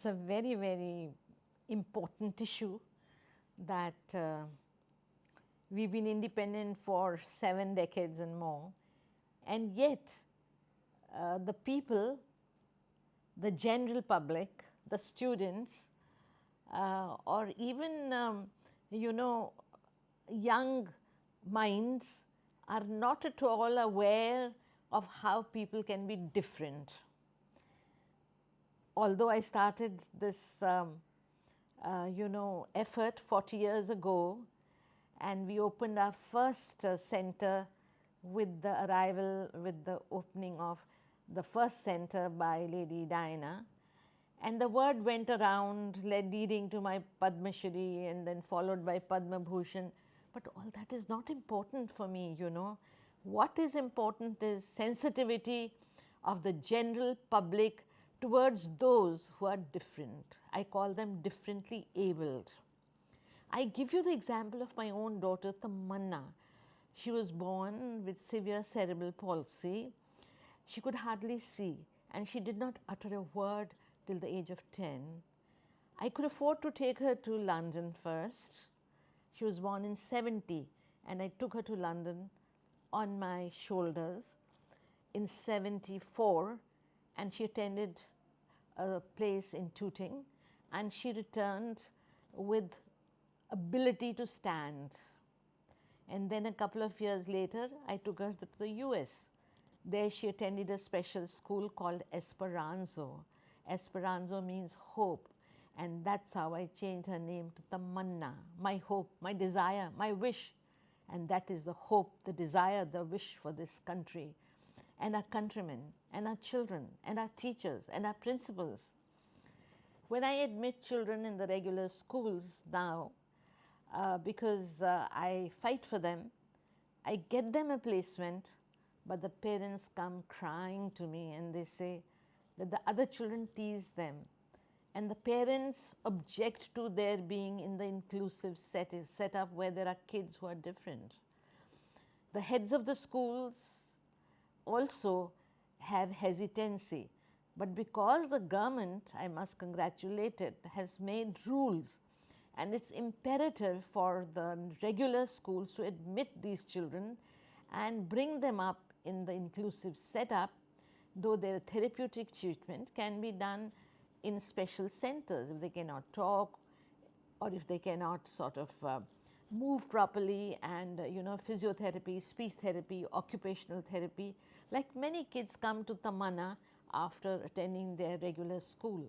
It's a very, very important issue that we've been independent for 7 decades and more, and yet the people, the general public, the students, or even young minds are not at all aware of how people can be different. Although I started this effort 40 years ago, and we opened our first center with the opening of the first center by Lady Diana, and the word went around leading to my Padma Shri and then followed by Padma Bhushan. But all that is not important for me, What is important is sensitivity of the general public towards those who are different. I call them differently abled. I give you the example of my own daughter Tamanna. She was born with severe cerebral palsy. She could hardly see and she did not utter a word till the age of 10. I could afford to take her to London first. She was born in 70 and I took her to London on my shoulders in 74, and she attended a place in Tooting, and she returned with ability to stand. And then a couple of years later, I took her to the US. There she attended a special school called Esperanzo. Esperanzo means hope, and that's how I changed her name to Tamanna, my hope, my desire, my wish. And that is the hope, the desire, the wish for this country and our countrymen and our children and our teachers and our principals. When I admit children in the regular schools now, because I fight for them, I get them a placement, but the parents come crying to me and they say that the other children tease them, and the parents object to their being in the inclusive setup where there are kids who are different. The heads of the schools also have hesitancy, but because the government, I must congratulate it, has made rules, and it's imperative for the regular schools to admit these children and bring them up in the inclusive setup, though their therapeutic treatment can be done in special centers if they cannot talk or if they cannot sort of move properly, and physiotherapy, speech therapy, occupational therapy, like many kids come to Tamanna after attending their regular school.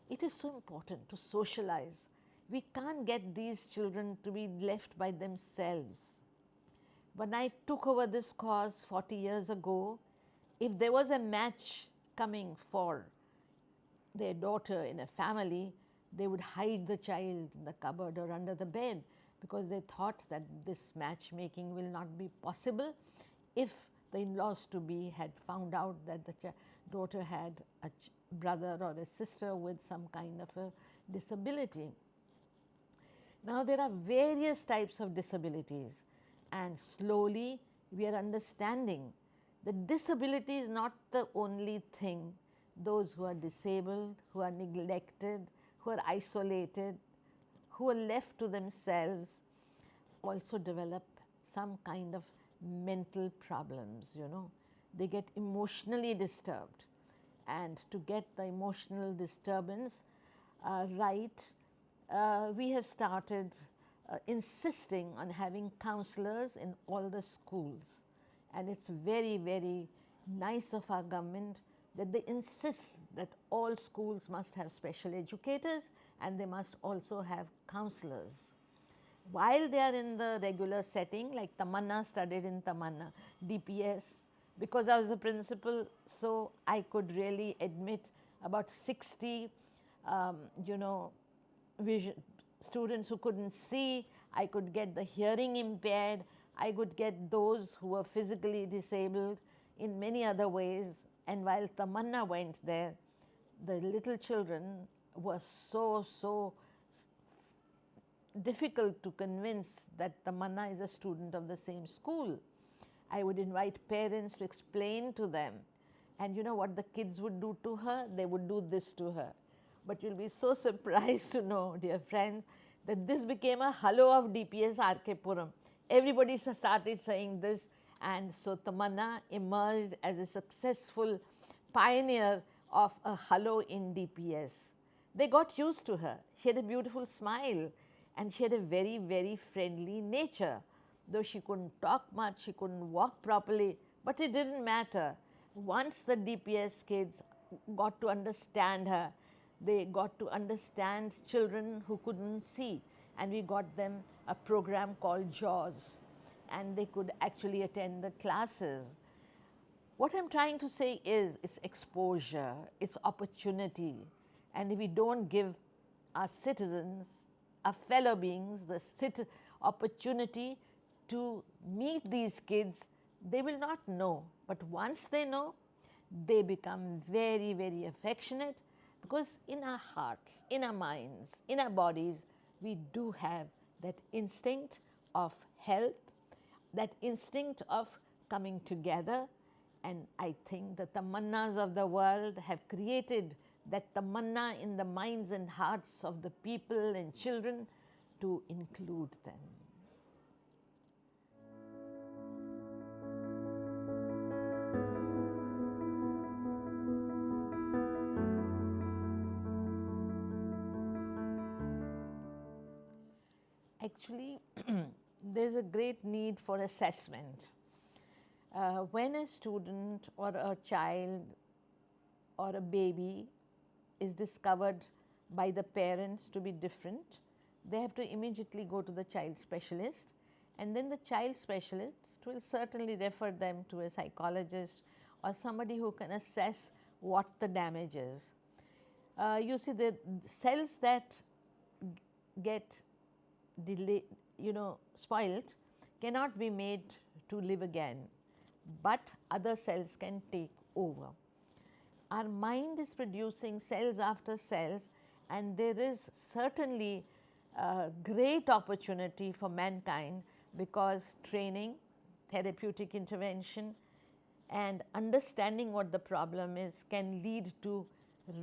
It is so important to socialize. We can't get these children to be left by themselves. When I took over this cause 40 years ago, if there was a match coming for their daughter in a family, they would hide the child in the cupboard or under the bed, because they thought that this matchmaking will not be possible if the in-laws to be had found out that the daughter had a brother or a sister with some kind of a disability. Now there are various types of disabilities, and slowly we are understanding that disability is not the only thing. Those who are disabled, who are neglected, who are isolated, who are left to themselves also develop some kind of mental problems, They get emotionally disturbed, and to get the emotional disturbance right, we have started insisting on having counselors in all the schools, and it's very, very nice of our government that they insist that all schools must have special educators and they must also have counselors. While they are in the regular setting, like Tamanna studied in Tamanna, DPS, because I was the principal, so I could really admit about 60, students who couldn't see. I could get the hearing impaired. I could get those who were physically disabled in many other ways. And while Tamanna went there, the little children were so difficult to convince that Tamanna is a student of the same school. I would invite parents to explain to them, and you know what the kids would do to her? They would do this to her. But you'll be so surprised to know, dear friends, that this became a hello of DPS RK Puram. Everybody started saying this, and so Tamanna emerged as a successful pioneer of a hello in DPS. They got used to her. She had a beautiful smile and she had a very, very friendly nature. Though she couldn't talk much, she couldn't walk properly, but it didn't matter. Once the DPS kids got to understand her, they got to understand children who couldn't see, and we got them a program called JAWS, and they could actually attend the classes. What I'm trying to say is it's exposure, it's opportunity, and if we don't give our citizens, our fellow beings, the opportunity to meet these kids, they will not know. But once they know, they become very, very affectionate, because in our hearts, in our minds, in our bodies, we do have that instinct of help, that instinct of coming together. And I think the tamannas of the world have created that tamanna in the minds and hearts of the people and children to include them. Actually, there's a great need for assessment. When a student or a child or a baby is discovered by the parents to be different, they have to immediately go to the child specialist, and then the child specialist will certainly refer them to a psychologist or somebody who can assess what the damage is. You see, the cells that get spoiled cannot be made to live again, but other cells can take over. Our mind is producing cells after cells, and there is certainly a great opportunity for mankind, because training, therapeutic intervention, and understanding what the problem is can lead to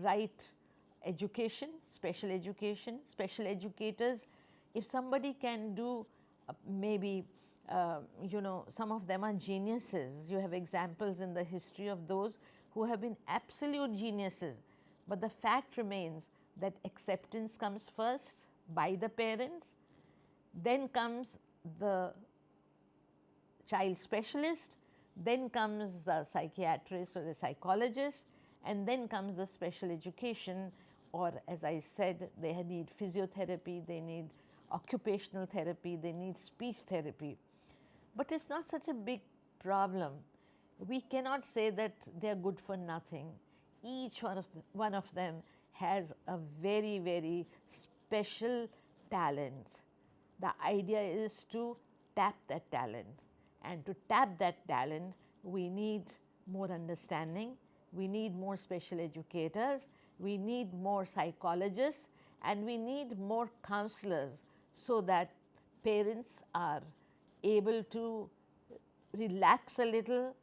right education, special educators. If somebody can do maybe, some of them are geniuses. You have examples in the history of those who have been absolute geniuses. But the fact remains that acceptance comes first by the parents, then comes the child specialist, then comes the psychiatrist or the psychologist, and then comes the special education, or as I said, they need physiotherapy, they need occupational therapy, they need speech therapy. But it's not such a big problem. We cannot say that they are good for nothing. Each one of them has a very, very special talent. The idea is to tap that talent, and to tap that talent, we need more understanding, we need more special educators, we need more psychologists, and we need more counselors, so that parents are able to relax a little,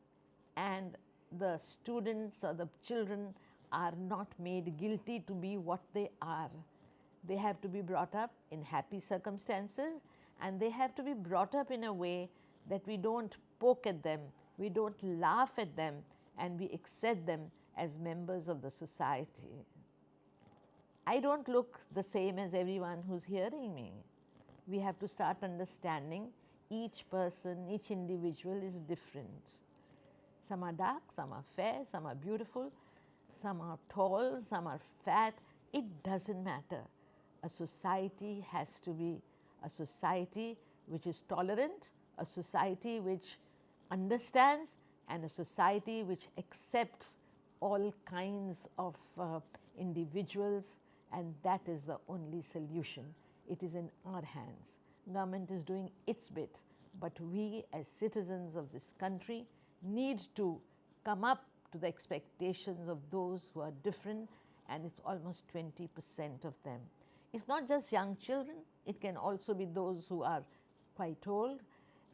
and the students or the children are not made guilty to be what they are. They have to be brought up in happy circumstances, and they have to be brought up in a way that we don't poke at them, we don't laugh at them, and we accept them as members of the society. I don't look the same as everyone who's hearing me. We have to start understanding each person, each individual is different. Some are dark, some are fair, some are beautiful, some are tall, some are fat. It doesn't matter. A society has to be a society which is tolerant, a society which understands, and a society which accepts all kinds of individuals, and that is the only solution. It is in our hands. Government is doing its bit, but we as citizens of this country need to come up to the expectations of those who are different, and it's almost 20% of them. It's not just young children, it can also be those who are quite old,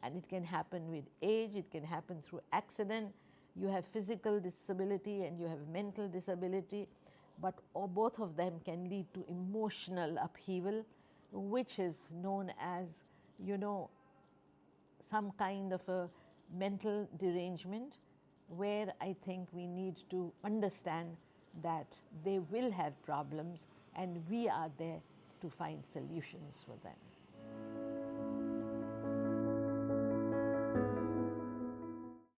and it can happen with age, it can happen through accident. You have physical disability and you have mental disability. but both of them can lead to emotional upheaval, which is known as, some kind of a mental derangement, where I think we need to understand that they will have problems and we are there to find solutions for them.